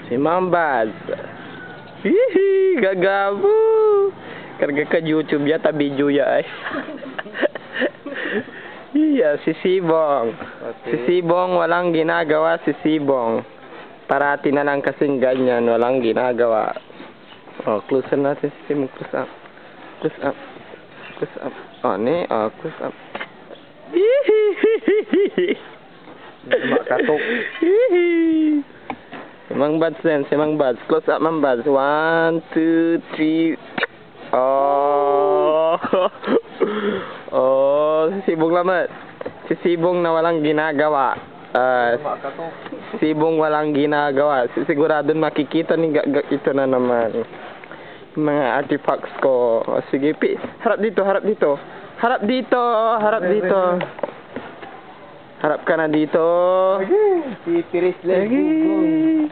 Si Mambaz. Hihi, gagabo. Karga ka YouTube ya, ta video ya ay. Iya, si Sibong. Okay. Si Sibong walang ginagawa, si Sibong. Parati na lang kasing ganyan, walang ginagawa. Oh, close up natin si Sibong, close up. Close up. Close up. Oh, ni, oh, close up. Hihihihihi. Makatok. Hihi. Si Mang Bads din, si Mang Bads. Close up, Mang Bads. 1, 2, 3. Oh. Oh, si Sibong naman. Si Sibong na walang ginagawa. Makatok. Sibong walang ginagawa. Sigurado makikita ni Gagag ito na naman. Mga artifacts ko. O, sige, harap dito, harap dito. Harap dito, harap dito. Harap ka na dito. Si Piris Lego. Lagi.